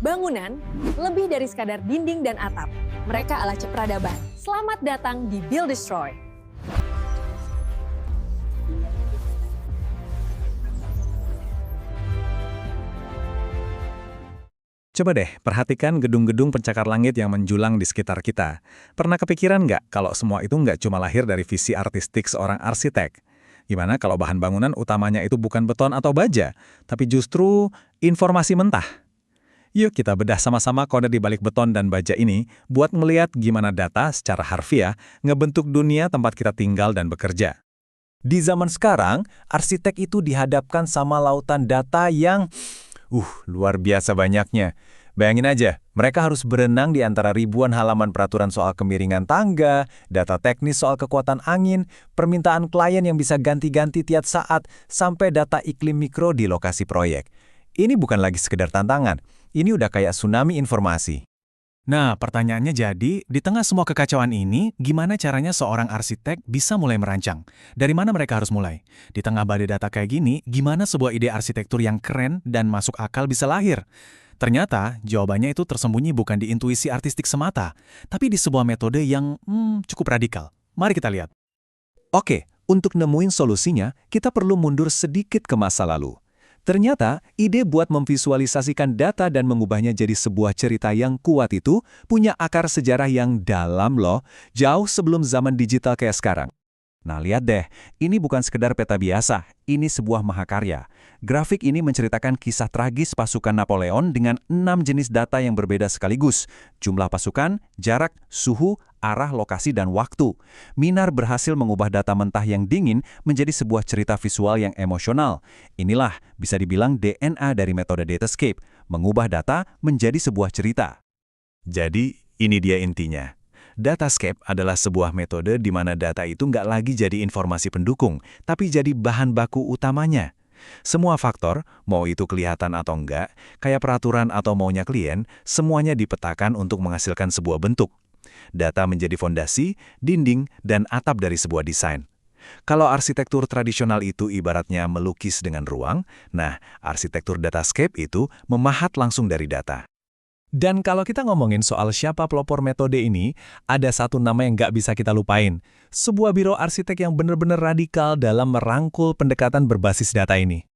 Bangunan lebih dari sekadar dinding dan atap. Mereka adalah peradaban. Selamat datang di Build Destroy. Coba deh, perhatikan gedung-gedung pencakar langit yang menjulang di sekitar kita. Pernah kepikiran nggak kalau semua itu nggak cuma lahir dari visi artistik seorang arsitek? Gimana kalau bahan bangunan utamanya itu bukan beton atau baja, tapi justru informasi mentah? Yuk kita bedah sama-sama kode di balik beton dan baja ini buat melihat gimana data secara harfiah ngebentuk dunia tempat kita tinggal dan bekerja. Di zaman sekarang, arsitek itu dihadapkan sama lautan data yang luar biasa banyaknya. Bayangin aja, mereka harus berenang di antara ribuan halaman peraturan soal kemiringan tangga, data teknis soal kekuatan angin, permintaan klien yang bisa ganti-ganti tiap saat, sampai data iklim mikro di lokasi proyek. Ini bukan lagi sekedar tantangan, ini udah kayak tsunami informasi. Nah, pertanyaannya jadi, di tengah semua kekacauan ini, gimana caranya seorang arsitek bisa mulai merancang? Dari mana mereka harus mulai? Di tengah badai data kayak gini, gimana sebuah ide arsitektur yang keren dan masuk akal bisa lahir? Ternyata, jawabannya itu tersembunyi bukan di intuisi artistik semata, tapi di sebuah metode yang cukup radikal. Mari kita lihat. Oke, untuk nemuin solusinya, kita perlu mundur sedikit ke masa lalu. Ternyata, ide buat memvisualisasikan data dan mengubahnya jadi sebuah cerita yang kuat itu punya akar sejarah yang dalam loh, jauh sebelum zaman digital kayak sekarang. Nah, lihat deh, ini bukan sekedar peta biasa, ini sebuah mahakarya. Grafik ini menceritakan kisah tragis pasukan Napoleon dengan 6 jenis data yang berbeda sekaligus. Jumlah pasukan, jarak, suhu, arah, lokasi, dan waktu. Minar berhasil mengubah data mentah yang dingin menjadi sebuah cerita visual yang emosional. Inilah bisa dibilang DNA dari metode Datascape, mengubah data menjadi sebuah cerita. Jadi, ini dia intinya. Datascape adalah sebuah metode di mana data itu nggak lagi jadi informasi pendukung, tapi jadi bahan baku utamanya. Semua faktor, mau itu kelihatan atau enggak, kayak peraturan atau maunya klien, semuanya dipetakan untuk menghasilkan sebuah bentuk. Data menjadi fondasi, dinding, dan atap dari sebuah desain. Kalau arsitektur tradisional itu ibaratnya melukis dengan ruang, nah, arsitektur Datascape itu memahat langsung dari data. Dan kalau kita ngomongin soal siapa pelopor metode ini, ada satu nama yang nggak bisa kita lupain. Sebuah biro arsitek yang benar-benar radikal dalam merangkul pendekatan berbasis data ini.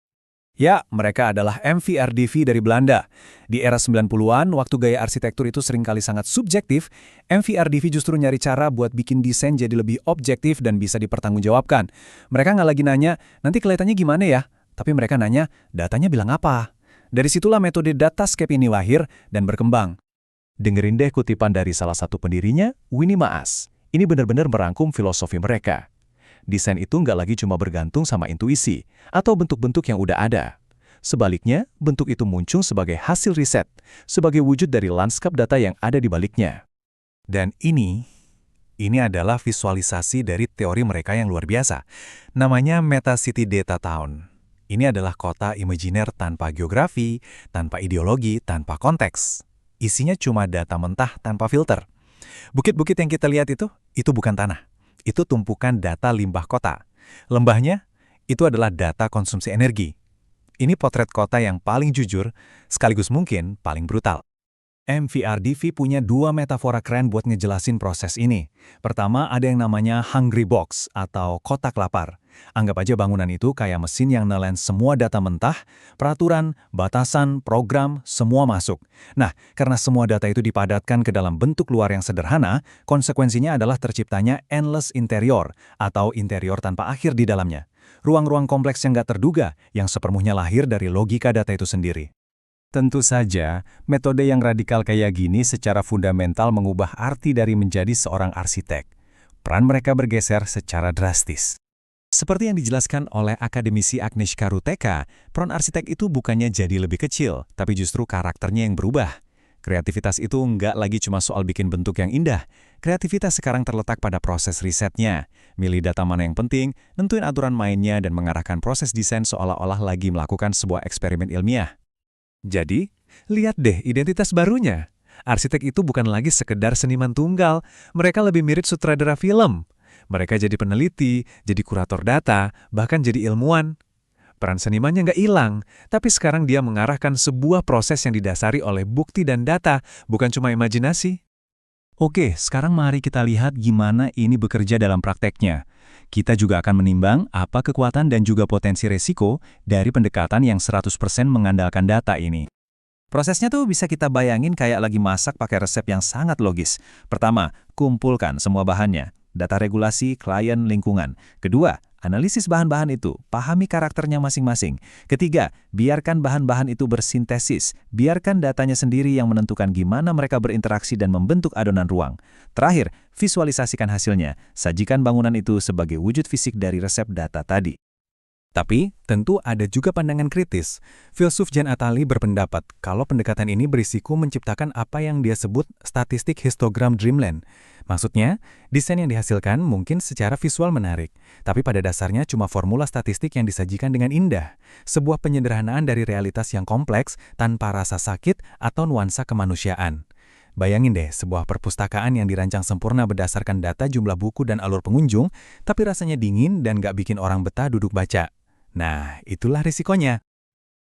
Ya, mereka adalah MVRDV dari Belanda. Di era 90-an, waktu gaya arsitektur itu seringkali sangat subjektif, MVRDV justru nyari cara buat bikin desain jadi lebih objektif dan bisa dipertanggungjawabkan. Mereka nggak lagi nanya, nanti kelihatannya gimana ya? Tapi mereka nanya, datanya bilang apa? Dari situlah metode Datascape ini lahir dan berkembang. Dengerin deh kutipan dari salah satu pendirinya, Winnie Maas. Ini benar-benar merangkum filosofi mereka. Desain itu nggak lagi cuma bergantung sama intuisi atau bentuk-bentuk yang udah ada. Sebaliknya, bentuk itu muncul sebagai hasil riset, sebagai wujud dari lanskap data yang ada di baliknya. Dan ini adalah visualisasi dari teori mereka yang luar biasa. Namanya Meta City Data Town. Ini adalah kota imajiner tanpa geografi, tanpa ideologi, tanpa konteks. Isinya cuma data mentah tanpa filter. Bukit-bukit yang kita lihat itu bukan tanah. Itu tumpukan data limbah kota. Lembahnya, itu adalah data konsumsi energi. Ini potret kota yang paling jujur, sekaligus mungkin paling brutal. MVRDV punya 2 metafora keren buat ngejelasin proses ini. Pertama, ada yang namanya hungry box atau kotak lapar. Anggap aja bangunan itu kayak mesin yang nelen semua data mentah, peraturan, batasan, program, semua masuk. Nah, karena semua data itu dipadatkan ke dalam bentuk luar yang sederhana, konsekuensinya adalah terciptanya endless interior atau interior tanpa akhir di dalamnya. Ruang-ruang kompleks yang nggak terduga, yang sepenuhnya lahir dari logika data itu sendiri. Tentu saja, metode yang radikal kayak gini secara fundamental mengubah arti dari menjadi seorang arsitek. Peran mereka bergeser secara drastis. Seperti yang dijelaskan oleh akademisi Agnieszka Ruteka, peran arsitek itu bukannya jadi lebih kecil, tapi justru karakternya yang berubah. Kreativitas itu nggak lagi cuma soal bikin bentuk yang indah. Kreativitas sekarang terletak pada proses risetnya. Milih data mana yang penting, nentuin aturan mainnya, dan mengarahkan proses desain seolah-olah lagi melakukan sebuah eksperimen ilmiah. Jadi, lihat deh identitas barunya. Arsitek itu bukan lagi sekedar seniman tunggal, mereka lebih mirip sutradara film. Mereka jadi peneliti, jadi kurator data, bahkan jadi ilmuwan. peran senimannya nggak hilang, tapi sekarang dia mengarahkan sebuah proses yang didasari oleh bukti dan data, bukan cuma imajinasi. Oke, sekarang mari kita lihat gimana ini bekerja dalam prakteknya. Kita juga akan menimbang apa kekuatan dan juga potensi resiko dari pendekatan yang 100% mengandalkan data ini. Prosesnya tuh bisa kita bayangin kayak lagi masak pakai resep yang sangat logis. Pertama, kumpulkan semua bahannya. Data regulasi, klien, lingkungan. Kedua, analisis bahan-bahan itu, pahami karakternya masing-masing. Ketiga, biarkan bahan-bahan itu bersintesis. Biarkan datanya sendiri yang menentukan gimana mereka berinteraksi dan membentuk adonan ruang. Terakhir, visualisasikan hasilnya. Sajikan bangunan itu sebagai wujud fisik dari resep data tadi. Tapi, tentu ada juga pandangan kritis. Filsuf Jan Atali berpendapat kalau pendekatan ini berisiko menciptakan apa yang dia sebut statistik histogram dreamland. Maksudnya, desain yang dihasilkan mungkin secara visual menarik, tapi pada dasarnya cuma formula statistik yang disajikan dengan indah. Sebuah penyederhanaan dari realitas yang kompleks tanpa rasa sakit atau nuansa kemanusiaan. Bayangin deh, sebuah perpustakaan yang dirancang sempurna berdasarkan data jumlah buku dan alur pengunjung, tapi rasanya dingin dan nggak bikin orang betah duduk baca. Nah, itulah risikonya.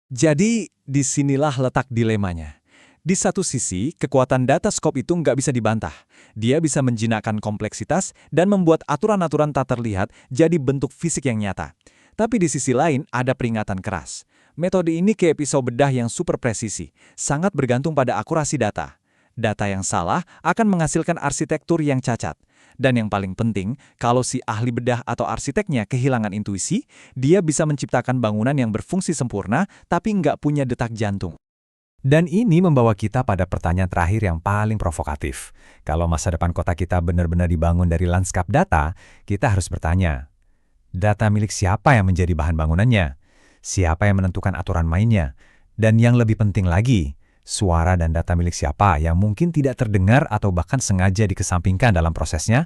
Jadi, disinilah letak dilemanya. Di satu sisi, kekuatan data scope itu nggak bisa dibantah. Dia bisa menjinakkan kompleksitas dan membuat aturan-aturan tak terlihat jadi bentuk fisik yang nyata. Tapi di sisi lain, ada peringatan keras. Metode ini kayak pisau bedah yang super presisi, sangat bergantung pada akurasi data. Data yang salah akan menghasilkan arsitektur yang cacat. Dan yang paling penting, kalau si ahli bedah atau arsiteknya kehilangan intuisi, dia bisa menciptakan bangunan yang berfungsi sempurna tapi nggak punya detak jantung. Dan ini membawa kita pada pertanyaan terakhir yang paling provokatif. Kalau masa depan kota kita benar-benar dibangun dari lanskap data, kita harus bertanya, data milik siapa yang menjadi bahan bangunannya? Siapa yang menentukan aturan mainnya? Dan yang lebih penting lagi, suara dan data milik siapa yang mungkin tidak terdengar atau bahkan sengaja dikesampingkan dalam prosesnya?